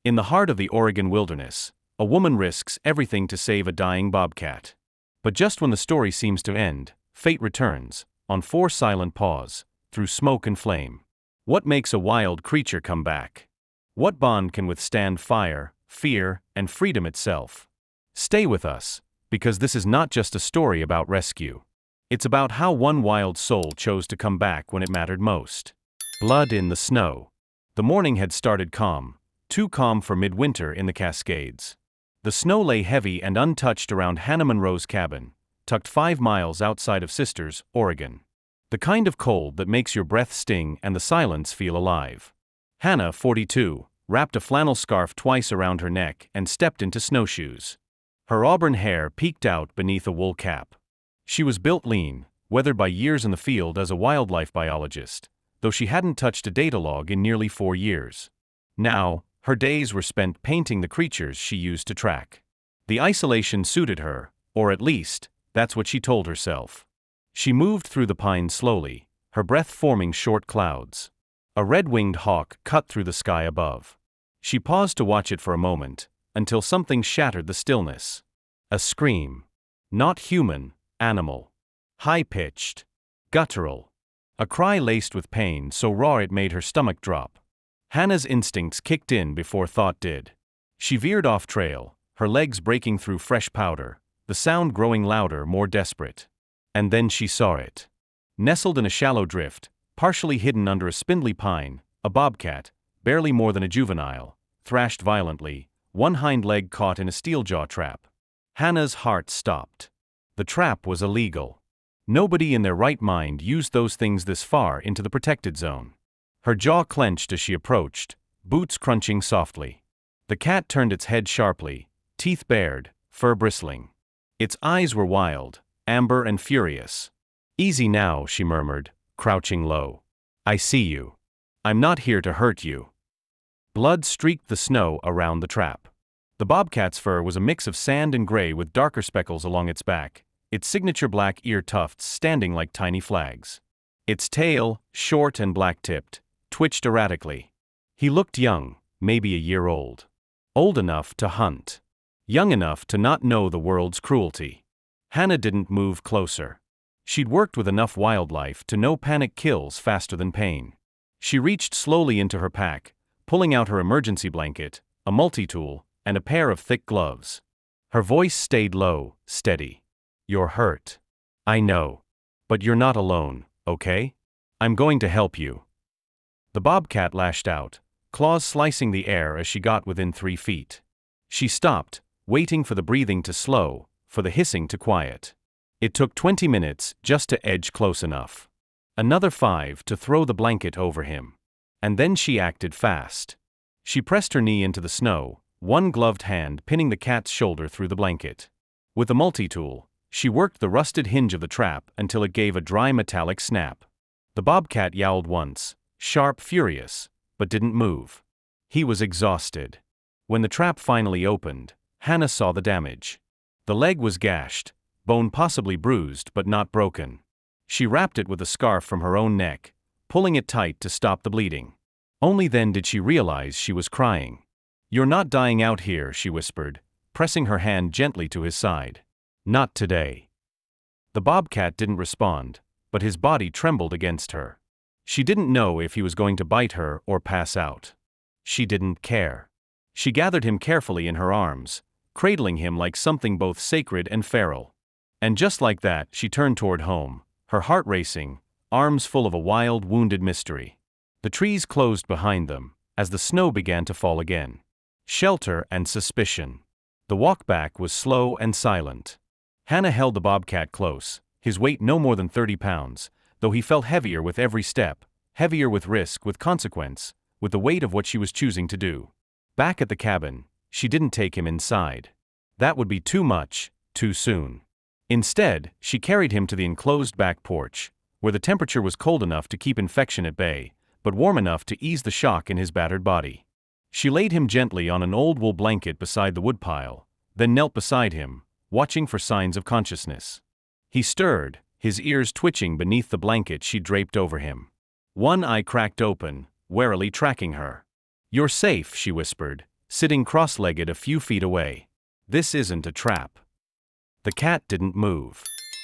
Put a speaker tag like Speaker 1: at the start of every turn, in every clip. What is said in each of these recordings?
Speaker 1: In the heart of the Oregon wilderness, a woman risks everything to save a dying bobcat. But just when the story seems to end, fate returns, on four silent paws, through smoke and flame. What makes a wild creature come back? What bond can withstand fire, fear, and freedom itself? Stay with us, because this is not just a story about rescue. It's about how one wild soul chose to come back when it mattered most. Blood in the snow. The morning had started calm, too calm for midwinter in the Cascades. The snow lay heavy and untouched around Hannah Monroe's cabin, tucked 5 miles outside of Sisters, Oregon. The kind of cold that makes your breath sting and the silence feel alive. Hannah, 42, wrapped a flannel scarf twice around her neck and stepped into snowshoes. Her auburn hair peeked out beneath a wool cap. She was built lean, weathered by years in the field as a wildlife biologist, though she hadn't touched a data log in nearly 4 years. Now, her days were spent painting the creatures she used to track. The isolation suited her, or at least, that's what she told herself. She moved through the pines slowly, her breath forming short clouds. A red-winged hawk cut through the sky above. She paused to watch it for a moment, until something shattered the stillness. A scream. Not human, animal. High-pitched. Guttural. A cry laced with pain so raw it made her stomach drop. Hannah's instincts kicked in before thought did. She veered off trail, her legs breaking through fresh powder, the sound growing louder, more desperate. And then she saw it. Nestled in a shallow drift, partially hidden under a spindly pine, a bobcat, barely more than a juvenile, thrashed violently, one hind leg caught in a steel-jaw trap. Hannah's heart stopped. The trap was illegal. Nobody in their right mind used those things this far into the protected zone. Her jaw clenched as she approached, boots crunching softly. The cat turned its head sharply, teeth bared, fur bristling. Its eyes were wild, amber and furious. "Easy now," she murmured, crouching low. "I see you. I'm not here to hurt you." Blood streaked the snow around the trap. The bobcat's fur was a mix of sand and gray with darker speckles along its back, its signature black ear tufts standing like tiny flags. Its tail, short and black-tipped, twitched erratically. He looked young, maybe a year old. Old enough to hunt. Young enough to not know the world's cruelty. Hannah didn't move closer. She'd worked with enough wildlife to know panic kills faster than pain. She reached slowly into her pack, pulling out her emergency blanket, a multi-tool, and a pair of thick gloves. Her voice stayed low, steady. "You're hurt. I know. But you're not alone, okay? I'm going to help you." The bobcat lashed out, claws slicing the air as she got within 3 feet. She stopped, waiting for the breathing to slow, for the hissing to quiet. It took 20 minutes just to edge close enough. Another 5 to throw the blanket over him. And then she acted fast. She pressed her knee into the snow, one gloved hand pinning the cat's shoulder through the blanket. With a multi-tool, she worked the rusted hinge of the trap until it gave a dry metallic snap. The bobcat yowled once, sharp, furious, but didn't move. He was exhausted. When the trap finally opened, Hannah saw the damage. The leg was gashed, bone possibly bruised but not broken. She wrapped it with a scarf from her own neck, pulling it tight to stop the bleeding. Only then did she realize she was crying. "You're not dying out here," she whispered, pressing her hand gently to his side. "Not today." The bobcat didn't respond, but his body trembled against her. She didn't know if he was going to bite her or pass out. She didn't care. She gathered him carefully in her arms, cradling him like something both sacred and feral. And just like that, she turned toward home, her heart racing, arms full of a wild, wounded mystery. The trees closed behind them, as the snow began to fall again. Shelter and suspicion. The walk back was slow and silent. Hannah held the bobcat close, his weight no more than 30 pounds, though he felt heavier with every step, heavier with risk, with consequence, with the weight of what she was choosing to do. Back at the cabin, she didn't take him inside. That would be too much, too soon. Instead, she carried him to the enclosed back porch, where the temperature was cold enough to keep infection at bay, but warm enough to ease the shock in his battered body. She laid him gently on an old wool blanket beside the woodpile, then knelt beside him, watching for signs of consciousness. He stirred, his ears twitching beneath the blanket she draped over him. One eye cracked open, warily tracking her. "You're safe," she whispered, sitting cross-legged a few feet away. This isn't a trap. The cat didn't move.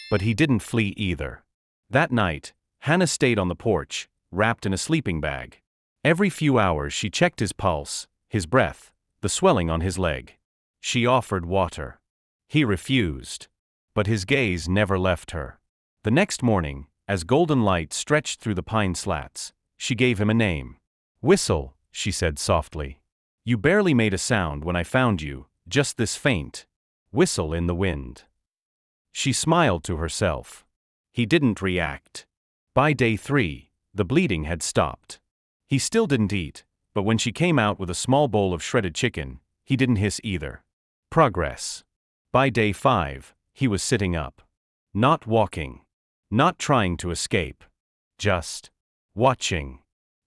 Speaker 1: But he didn't flee either. That night, Hannah stayed on the porch, wrapped in a sleeping bag. Every few hours she checked his pulse, his breath, the swelling on his leg. She offered water. He refused. But his gaze never left her. The next morning, as golden light stretched through the pine slats, she gave him a name. "Whistle," she said softly. "You barely made a sound when I found you, just this faint. Whistle in the wind." She smiled to herself. He didn't react. By day 3, the bleeding had stopped. He still didn't eat, but when she came out with a small bowl of shredded chicken, he didn't hiss either. Progress. By day 5, he was sitting up. Not walking. Not trying to escape. Just watching.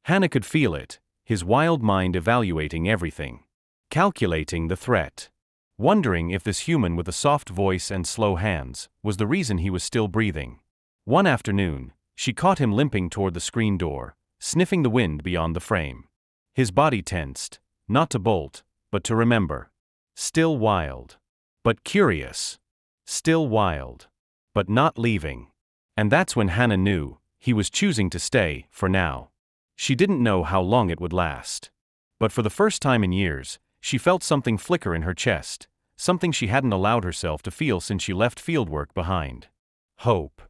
Speaker 1: Hannah could feel it, his wild mind evaluating everything. Calculating the threat. Wondering if this human with a soft voice and slow hands was the reason he was still breathing. One afternoon, she caught him limping toward the screen door, sniffing the wind beyond the frame. His body tensed, not to bolt, but to remember. Still wild. But curious. Still wild. But not leaving. And that's when Hannah knew he was choosing to stay, for now. She didn't know how long it would last. But for the first time in years, she felt something flicker in her chest, something she hadn't allowed herself to feel since she left fieldwork behind. Hope.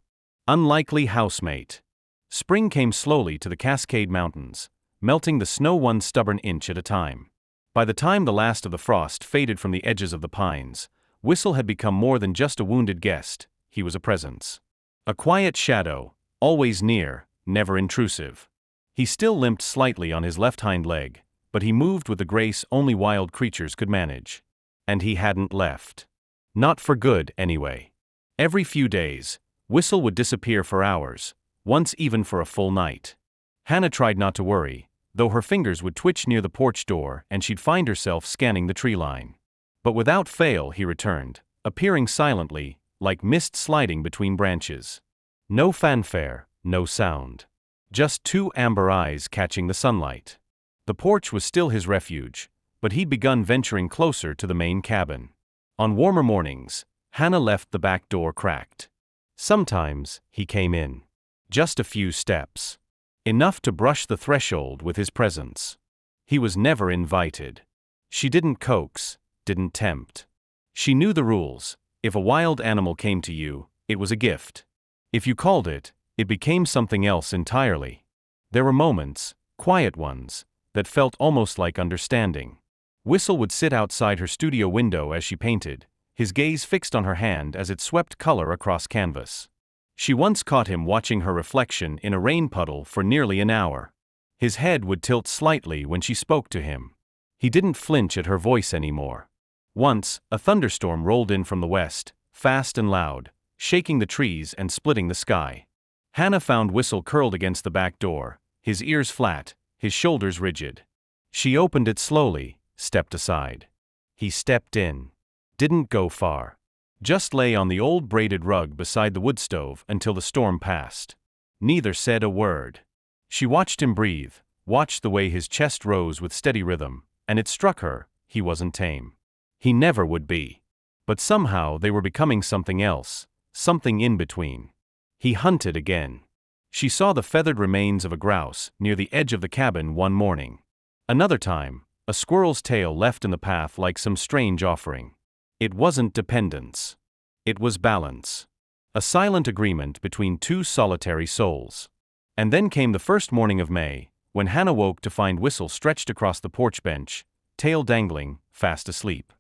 Speaker 1: Unlikely housemate. Spring came slowly to the Cascade Mountains, melting the snow one stubborn inch at a time. By the time the last of the frost faded from the edges of the pines, Whistle had become more than just a wounded guest, he was a presence. A quiet shadow, always near, never intrusive. He still limped slightly on his left hind leg, but he moved with the grace only wild creatures could manage. And he hadn't left. Not for good, anyway. Every few days, Whistle would disappear for hours, once even for a full night. Hannah tried not to worry, though her fingers would twitch near the porch door and she'd find herself scanning the tree line. But without fail he returned, appearing silently, like mist sliding between branches. No fanfare, no sound. Just 2 amber eyes catching the sunlight. The porch was still his refuge, but he'd begun venturing closer to the main cabin. On warmer mornings, Hannah left the back door cracked. Sometimes, he came in. Just a few steps. Enough to brush the threshold with his presence. He was never invited. She didn't coax, didn't tempt. She knew the rules. If a wild animal came to you, it was a gift. If you called it, it became something else entirely. There were moments, quiet ones, that felt almost like understanding. Whistle would sit outside her studio window as she painted, his gaze fixed on her hand as it swept color across canvas. She once caught him watching her reflection in a rain puddle for nearly an hour. His head would tilt slightly when she spoke to him. He didn't flinch at her voice anymore. Once, a thunderstorm rolled in from the west, fast and loud, shaking the trees and splitting the sky. Hannah found Whistle curled against the back door, his ears flat, his shoulders rigid. She opened it slowly, stepped aside. He stepped in. Didn't go far. Just lay on the old braided rug beside the wood stove until the storm passed. Neither said a word. She watched him breathe, watched the way his chest rose with steady rhythm, and it struck her, he wasn't tame. He never would be. But somehow they were becoming something else, something in between. He hunted again. She saw the feathered remains of a grouse near the edge of the cabin one morning. Another time, a squirrel's tail left in the path like some strange offering. It wasn't dependence. It was balance. A silent agreement between 2 solitary souls. And then came the first morning of May, when Hannah woke to find Whistle stretched across the porch bench, tail dangling, fast asleep.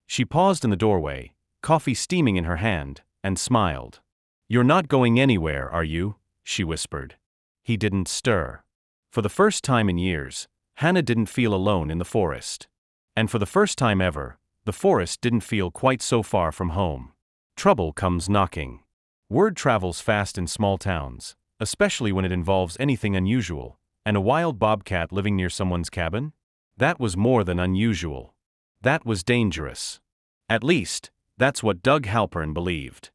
Speaker 1: She paused in the doorway, coffee steaming in her hand, and smiled. "You're not going anywhere, are you?" she whispered. He didn't stir. For the first time in years, Hannah didn't feel alone in the forest. And for the first time ever, the forest didn't feel quite so far from home. Trouble comes knocking. Word travels fast in small towns, especially when it involves anything unusual, and a wild bobcat living near someone's cabin? That was more than unusual. That was dangerous. At least, that's what Doug Halpern believed.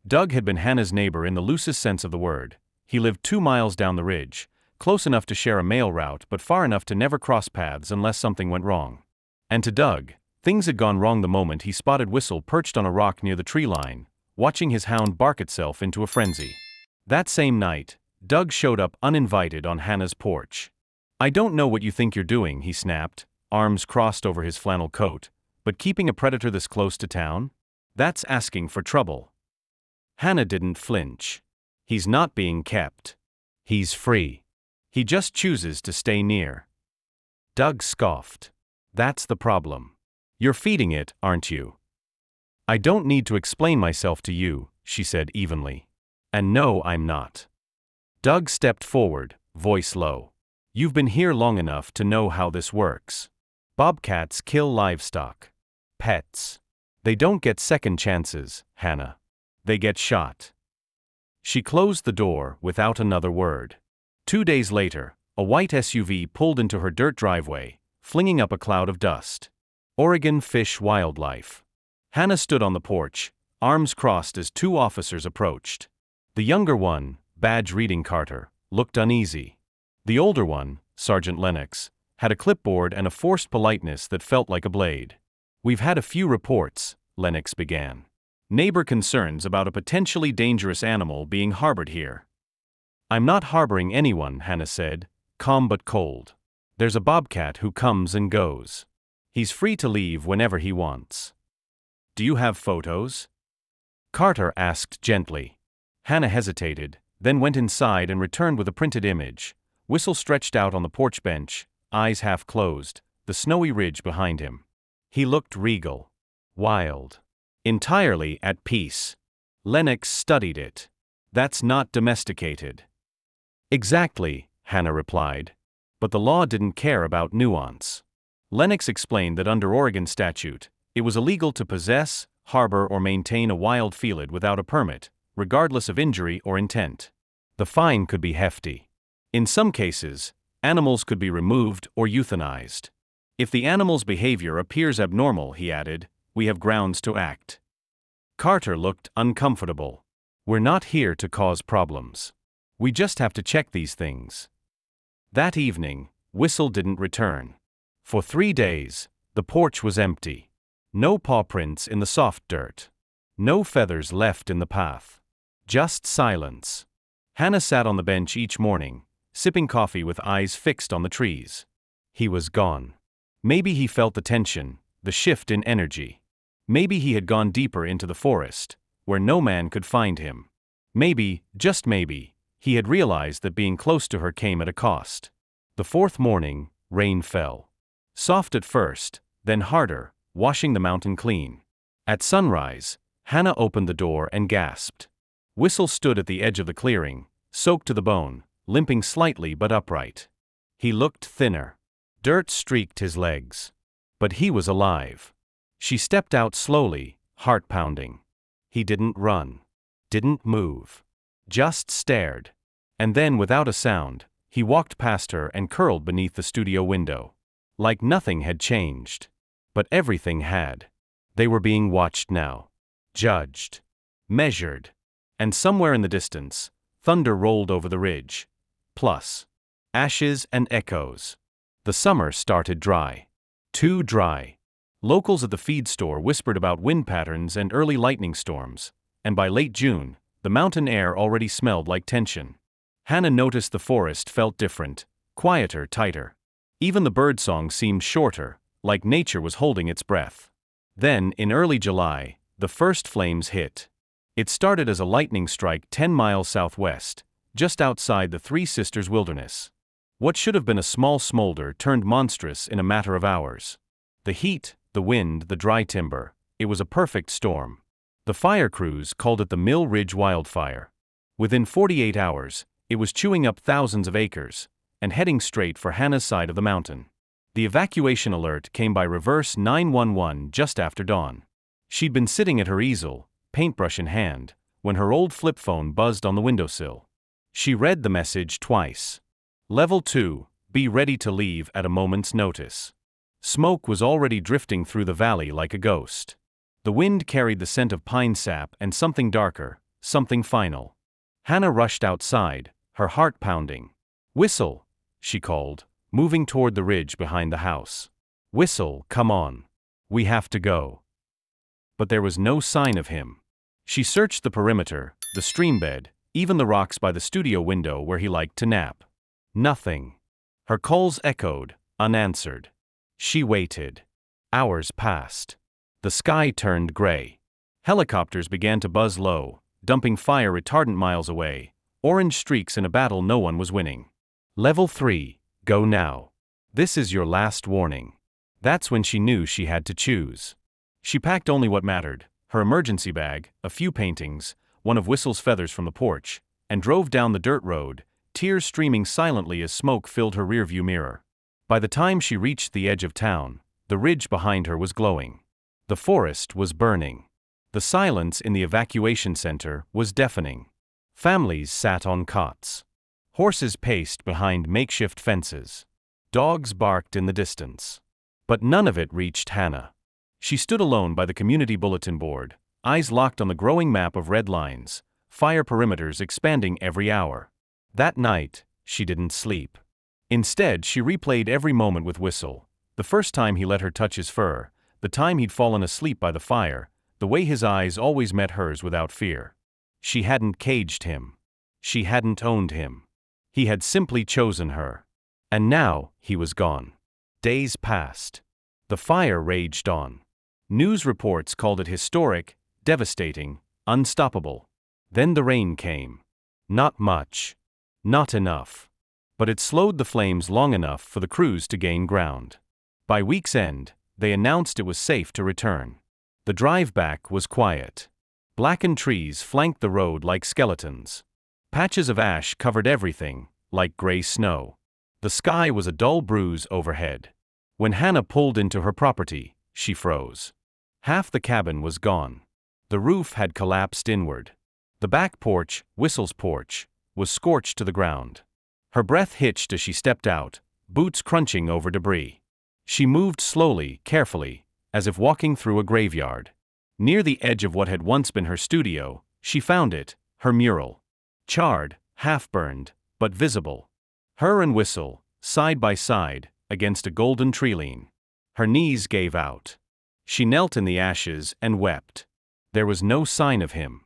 Speaker 1: Doug had been Hannah's neighbor in the loosest sense of the word. He lived 2 miles down the ridge, close enough to share a mail route but far enough to never cross paths unless something went wrong. And to Doug, things had gone wrong the moment he spotted Whistle perched on a rock near the tree line, watching his hound bark itself into a frenzy. That same night, Doug showed up uninvited on Hannah's porch. "I don't know what you think you're doing," he snapped, arms crossed over his flannel coat, "but keeping a predator this close to town? That's asking for trouble." Hannah didn't flinch. "He's not being kept. He's free. He just chooses to stay near." Doug scoffed. "That's the problem. You're feeding it, aren't you?" "I don't need to explain myself to you," she said evenly. "And no, I'm not." Doug stepped forward, voice low. "You've been here long enough to know how this works. Bobcats kill livestock. Pets. They don't get second chances, Hannah. They get shot." She closed the door without another word. 2 days later, a white SUV pulled into her dirt driveway, flinging up a cloud of dust. Oregon Fish Wildlife. Hannah stood on the porch, arms crossed as 2 officers approached. The younger one, badge reading Carter, looked uneasy. The older one, Sergeant Lennox, had a clipboard and a forced politeness that felt like a blade. "We've had a few reports," Lennox began. "Neighbor concerns about a potentially dangerous animal being harbored here." "I'm not harboring anyone," Hannah said, calm but cold. "There's a bobcat who comes and goes. He's free to leave whenever he wants." "Do you have photos?" Carter asked gently. Hannah hesitated, then went inside and returned with a printed image. Whistle stretched out on the porch bench, eyes half closed, the snowy ridge behind him. He looked regal. Wild. Entirely at peace. Lennox studied it. "That's not domesticated." "Exactly," Hannah replied. But the law didn't care about nuance. Lennox explained that under Oregon statute, it was illegal to possess, harbor or maintain a wild felid without a permit, regardless of injury or intent. The fine could be hefty. In some cases, animals could be removed or euthanized. "If the animal's behavior appears abnormal," he added, "we have grounds to act." Carter looked uncomfortable. "We're not here to cause problems. We just have to check these things." That evening, Whistle didn't return. For 3 days, the porch was empty. No paw prints in the soft dirt. No feathers left in the path. Just silence. Hannah sat on the bench each morning, sipping coffee with eyes fixed on the trees. He was gone. Maybe he felt the tension, the shift in energy. Maybe he had gone deeper into the forest, where no man could find him. Maybe, just maybe, he had realized that being close to her came at a cost. The 4th morning, rain fell. Soft at first, then harder, washing the mountain clean. At sunrise, Hannah opened the door and gasped. Whistle stood at the edge of the clearing, soaked to the bone, limping slightly but upright. He looked thinner. Dirt streaked his legs. But he was alive. She stepped out slowly, heart pounding. He didn't run. Didn't move. Just stared. And then, without a sound, he walked past her and curled beneath the studio window. Like nothing had changed. But everything had. They were being watched now. Judged. Measured. And somewhere in the distance, thunder rolled over the ridge. Plus, ashes and echoes. The summer started dry. Too dry. Locals at the feed store whispered about wind patterns and early lightning storms, and by late June, the mountain air already smelled like tension. Hannah noticed the forest felt different, quieter, tighter. Even the birdsong seemed shorter, like nature was holding its breath. Then, in early July, the first flames hit. It started as a lightning strike 10 miles southwest, just outside the Three Sisters Wilderness. What should have been a small smolder turned monstrous in a matter of hours. The heat, the wind, the dry timber, it was a perfect storm. The fire crews called it the Mill Ridge Wildfire. Within 48 hours, it was chewing up thousands of acres, and heading straight for Hannah's side of the mountain. The evacuation alert came by reverse 911 just after dawn. She'd been sitting at her easel, paintbrush in hand, when her old flip phone buzzed on the windowsill. She read the message twice. Level 2, be ready to leave at a moment's notice. Smoke was already drifting through the valley like a ghost. The wind carried the scent of pine sap and something darker, something final. Hannah rushed outside, her heart pounding. "Whistle," she called, moving toward the ridge behind the house. "Whistle, come on. We have to go." But there was no sign of him. She searched the perimeter, the streambed, even the rocks by the studio window where he liked to nap. Nothing. Her calls echoed, unanswered. She waited. Hours passed. The sky turned gray. Helicopters began to buzz low, dumping fire retardant miles away, orange streaks in a battle no one was winning. Level 3, go now. This is your last warning. That's when she knew she had to choose. She packed only what mattered, her emergency bag, a few paintings, one of Whistle's feathers from the porch, and drove down the dirt road, tears streaming silently as smoke filled her rearview mirror. By the time she reached the edge of town, the ridge behind her was glowing. The forest was burning. The silence in the evacuation center was deafening. Families sat on cots. Horses paced behind makeshift fences. Dogs barked in the distance. But none of it reached Hannah. She stood alone by the community bulletin board, eyes locked on the growing map of red lines, fire perimeters expanding every hour. That night, she didn't sleep. Instead, she replayed every moment with Whistle, the first time he let her touch his fur, the time he'd fallen asleep by the fire, the way his eyes always met hers without fear. She hadn't caged him. She hadn't owned him. He had simply chosen her. And now, he was gone. Days passed. The fire raged on. News reports called it historic, devastating, unstoppable. Then the rain came. Not much. Not enough. But it slowed the flames long enough for the crews to gain ground. By week's end, they announced it was safe to return. The drive back was quiet. Blackened trees flanked the road like skeletons. Patches of ash covered everything, like gray snow. The sky was a dull bruise overhead. When Hannah pulled into her property, she froze. Half the cabin was gone. The roof had collapsed inward. The back porch, Whistle's porch, was scorched to the ground. Her breath hitched as she stepped out, boots crunching over debris. She moved slowly, carefully, as if walking through a graveyard. Near the edge of what had once been her studio, she found it, her mural. Charred, half-burned, but visible. Her and Whistle, side by side, against a golden tree-line. Her knees gave out. She knelt in the ashes and wept. There was no sign of him.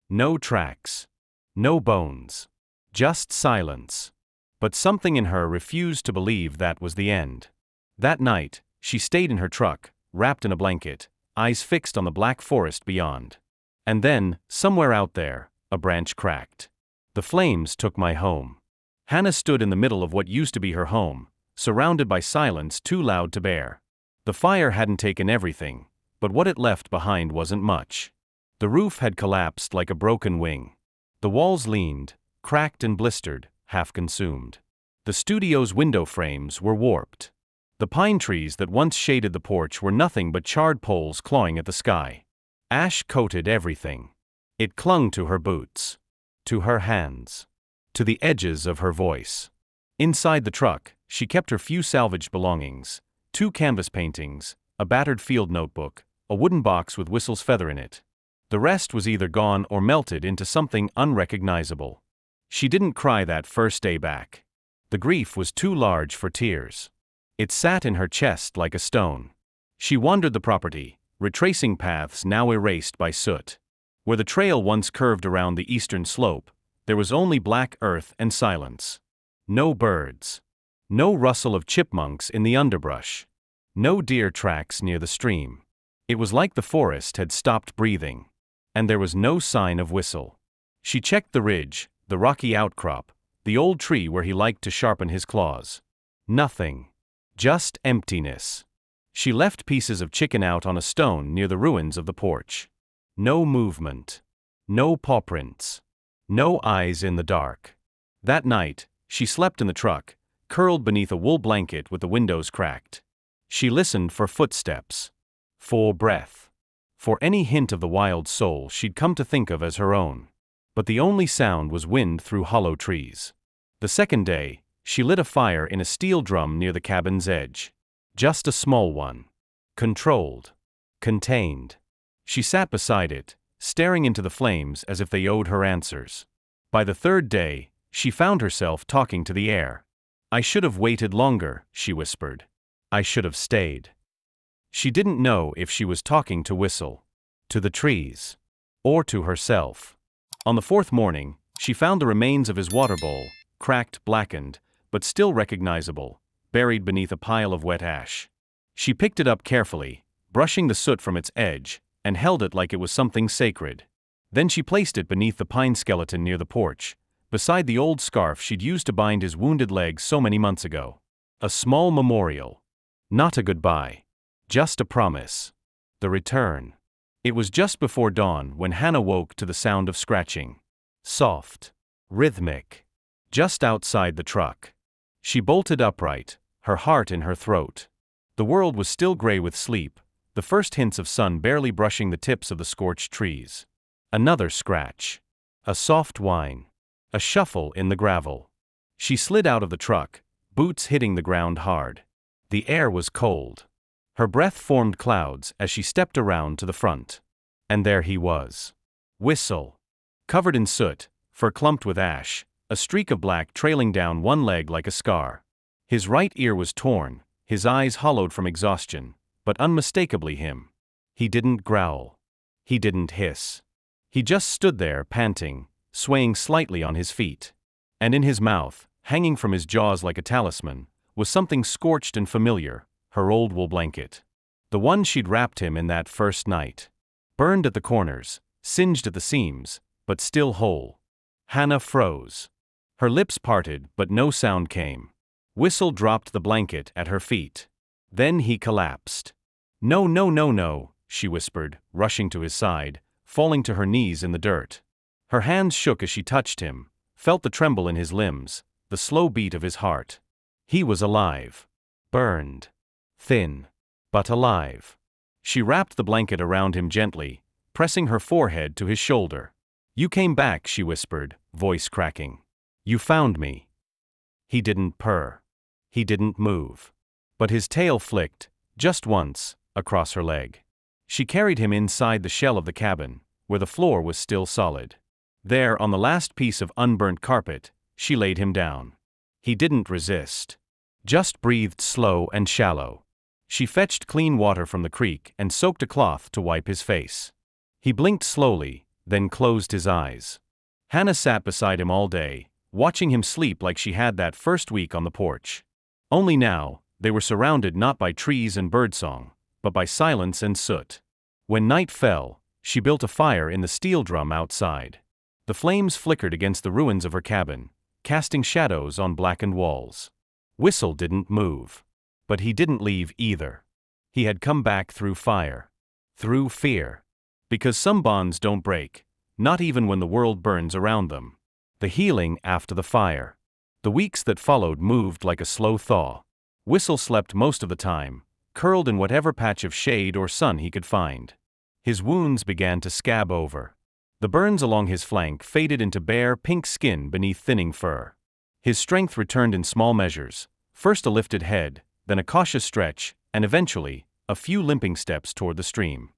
Speaker 1: No tracks. No bones. Just silence. But something in her refused to believe that was the end. That night, she stayed in her truck, wrapped in a blanket, eyes fixed on the black forest beyond. And then, somewhere out there, a branch cracked. The flames took my home. Hannah stood in the middle of what used to be her home, surrounded by silence too loud to bear. The fire hadn't taken everything, but what it left behind wasn't much. The roof had collapsed like a broken wing. The walls leaned, cracked and blistered, half consumed. The studio's window frames were warped. The pine trees that once shaded the porch were nothing but charred poles clawing at the sky. Ash coated everything. It clung to her boots, to her hands, to the edges of her voice. Inside the truck, she kept her few salvaged belongings, 2 canvas paintings, a battered field notebook, a wooden box with Whistle's feather in it. The rest was either gone or melted into something unrecognizable. She didn't cry that first day back. The grief was too large for tears. It sat in her chest like a stone. She wandered the property, retracing paths now erased by soot. Where the trail once curved around the eastern slope, there was only black earth and silence. No birds. No rustle of chipmunks in the underbrush. No deer tracks near the stream. It was like the forest had stopped breathing. And there was no sign of Whistle. She checked the ridge, the rocky outcrop, the old tree where he liked to sharpen his claws. Nothing. Just emptiness. She left pieces of chicken out on a stone near the ruins of the porch. No movement. No paw prints. No eyes in the dark. That night, she slept in the truck, curled beneath a wool blanket with the windows cracked. She listened for footsteps. For breath. For any hint of the wild soul she'd come to think of as her own. But the only sound was wind through hollow trees. The second day, she lit a fire in a steel drum near the cabin's edge. Just a small one. Controlled. Contained. She sat beside it, staring into the flames as if they owed her answers. By the third day, she found herself talking to the air. "I should have waited longer," she whispered. "I should have stayed." She didn't know if she was talking to Whistle, to the trees, or to herself. On the fourth morning, she found the remains of his water bowl, cracked, blackened, but still recognizable, buried beneath a pile of wet ash. She picked it up carefully, brushing the soot from its edge, and held it like it was something sacred. Then she placed it beneath the pine skeleton near the porch, beside the old scarf she'd used to bind his wounded leg so many months ago. A small memorial. Not a goodbye. Just a promise. The return. It was just before dawn when Hannah woke to the sound of scratching. Soft. Rhythmic. Just outside the truck. She bolted upright, her heart in her throat. The world was still gray with sleep, the first hints of sun barely brushing the tips of the scorched trees. Another scratch. A soft whine. A shuffle in the gravel. She slid out of the truck, boots hitting the ground hard. The air was cold. Her breath formed clouds as she stepped around to the front. And there he was. Whistle. Covered in soot, fur clumped with ash, a streak of black trailing down one leg like a scar. His right ear was torn, his eyes hollowed from exhaustion, but unmistakably him. He didn't growl. He didn't hiss. He just stood there panting, swaying slightly on his feet. And in his mouth, hanging from his jaws like a talisman, was something scorched and familiar, her old wool blanket. The one she'd wrapped him in that first night. Burned at the corners, singed at the seams, but still whole. Hannah froze. Her lips parted, but no sound came. Whistle dropped the blanket at her feet. Then he collapsed. No, no, no, no, she whispered, rushing to his side, falling to her knees in the dirt. Her hands shook as she touched him, felt the tremble in his limbs, the slow beat of his heart. He was alive. Burned. Thin. But alive. She wrapped the blanket around him gently, pressing her forehead to his shoulder. You came back, she whispered, voice cracking. You found me. He didn't purr. He didn't move. But his tail flicked, just once, across her leg. She carried him inside the shell of the cabin, where the floor was still solid. There, on the last piece of unburnt carpet, she laid him down. He didn't resist. Just breathed slow and shallow. She fetched clean water from the creek and soaked a cloth to wipe his face. He blinked slowly, then closed his eyes. Hannah sat beside him all day, watching him sleep like she had that first week on the porch. Only now, they were surrounded not by trees and birdsong, but by silence and soot. When night fell, she built a fire in the steel drum outside. The flames flickered against the ruins of her cabin, casting shadows on blackened walls. Whistle didn't move. But he didn't leave either. He had come back through fire. Through fear. Because some bonds don't break, not even when the world burns around them. The healing after the fire. The weeks that followed moved like a slow thaw. Whistle slept most of the time, curled in whatever patch of shade or sun he could find. His wounds began to scab over. The burns along his flank faded into bare, pink skin beneath thinning fur. His strength returned in small measures, first a lifted head, then a cautious stretch, and eventually, a few limping steps toward the stream.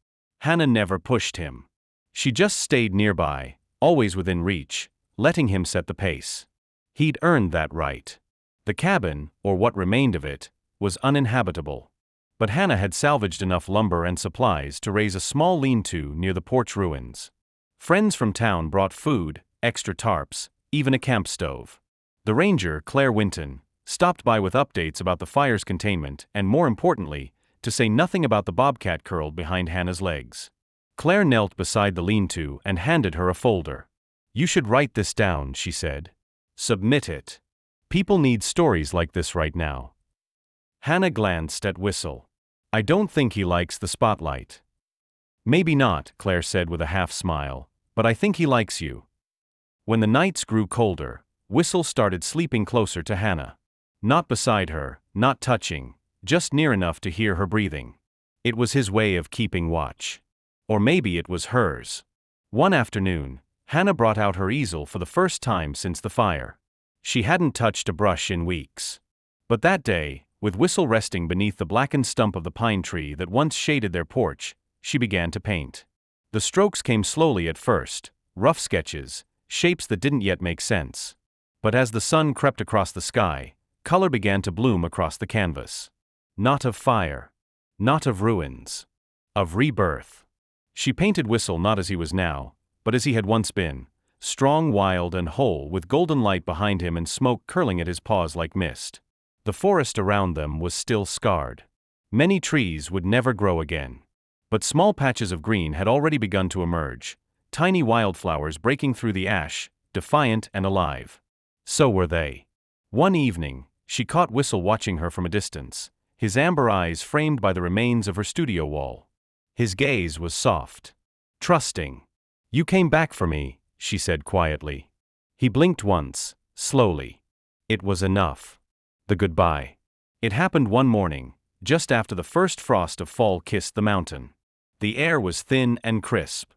Speaker 1: Hannah never pushed him. She just stayed nearby, always within reach, letting him set the pace. He'd earned that right. The cabin, or what remained of it, was uninhabitable. But Hannah had salvaged enough lumber and supplies to raise a small lean-to near the porch ruins. Friends from town brought food, extra tarps, even a camp stove. The ranger, Claire Winton, stopped by with updates about the fire's containment and, more importantly, to say nothing about the bobcat curled behind Hannah's legs. Claire knelt beside the lean-to and handed her a folder. You should write this down, she said. Submit it. People need stories like this right now. Hannah glanced at Whistle. I don't think he likes the spotlight. Maybe not, Claire said with a half-smile, but I think he likes you. When the nights grew colder, Whistle started sleeping closer to Hannah. Not beside her, not touching, just near enough to hear her breathing. It was his way of keeping watch. Or maybe it was hers. One afternoon, Hannah brought out her easel for the first time since the fire. She hadn't touched a brush in weeks. But that day, with Whistle resting beneath the blackened stump of the pine tree that once shaded their porch, she began to paint. The strokes came slowly at first, rough sketches, shapes that didn't yet make sense. But as the sun crept across the sky, color began to bloom across the canvas. Not of fire. Not of ruins. Of rebirth. She painted Whistle not as he was now, but as he had once been, strong, wild, and whole, with golden light behind him and smoke curling at his paws like mist. The forest around them was still scarred. Many trees would never grow again. But small patches of green had already begun to emerge, tiny wildflowers breaking through the ash, defiant and alive. So were they. One evening, she caught Whistle watching her from a distance, his amber eyes framed by the remains of her studio wall. His gaze was soft, trusting. "You came back for me," she said quietly. He blinked once, slowly. It was enough. The goodbye. It happened one morning, just after the first frost of fall kissed the mountain. The air was thin and crisp.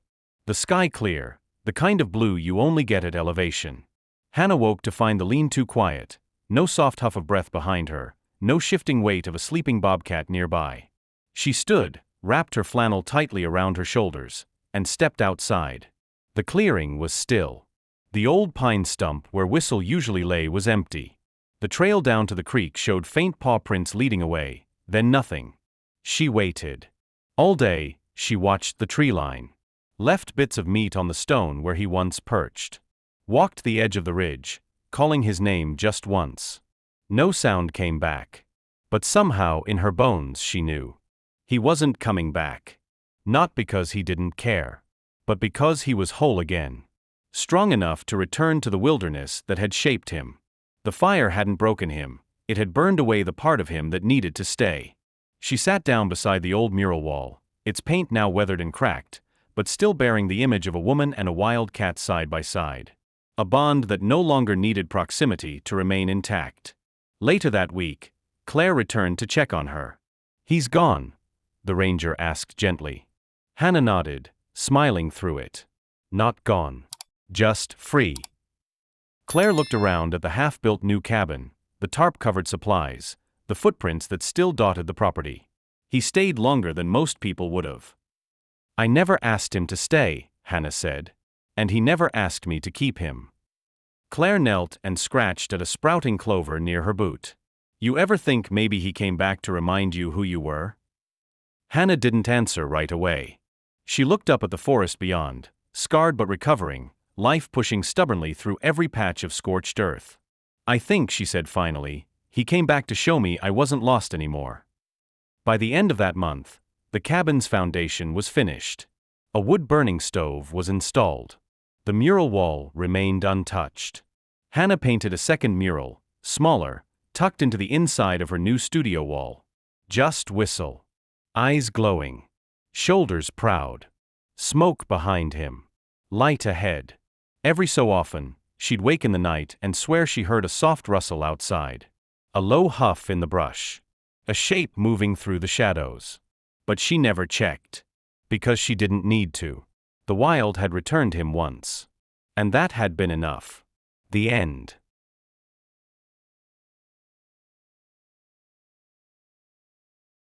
Speaker 1: The sky clear, the kind of blue you only get at elevation. Hannah woke to find the lean-to quiet, no soft huff of breath behind her, no shifting weight of a sleeping bobcat nearby. She stood, wrapped her flannel tightly around her shoulders, and stepped outside. The clearing was still. The old pine stump where Whistle usually lay was empty. The trail down to the creek showed faint paw prints leading away, then nothing. She waited. All day, she watched the tree line. Left bits of meat on the stone where he once perched. Walked the edge of the ridge, calling his name just once. No sound came back. But somehow in her bones she knew. He wasn't coming back. Not because he didn't care, but because he was whole again. Strong enough to return to the wilderness that had shaped him. The fire hadn't broken him, it had burned away the part of him that needed to stay. She sat down beside the old mural wall, its paint now weathered and cracked, but still bearing the image of a woman and a wild cat side by side. A bond that no longer needed proximity to remain intact. Later that week, Claire returned to check on her. "He's gone?" the ranger asked gently. Hannah nodded, smiling through it. "Not gone. Just free." Claire looked around at the half-built new cabin, the tarp-covered supplies, the footprints that still dotted the property. "He stayed longer than most people would have." "I never asked him to stay," Hannah said. "And he never asked me to keep him." Claire knelt and scratched at a sprouting clover near her boot. "You ever think maybe he came back to remind you who you were?" Hannah didn't answer right away. She looked up at the forest beyond, scarred but recovering, life pushing stubbornly through every patch of scorched earth. "I think," she said finally, "he came back to show me I wasn't lost anymore." By the end of that month, the cabin's foundation was finished. A wood-burning stove was installed. The mural wall remained untouched. Hannah painted a second mural, smaller, tucked into the inside of her new studio wall. Just Whistle. Eyes glowing. Shoulders proud. Smoke behind him. Light ahead. Every so often, she'd wake in the night and swear she heard a soft rustle outside. A low huff in the brush. A shape moving through the shadows. But she never checked. Because she didn't need to. The wild had returned him once. And that had been enough. The end.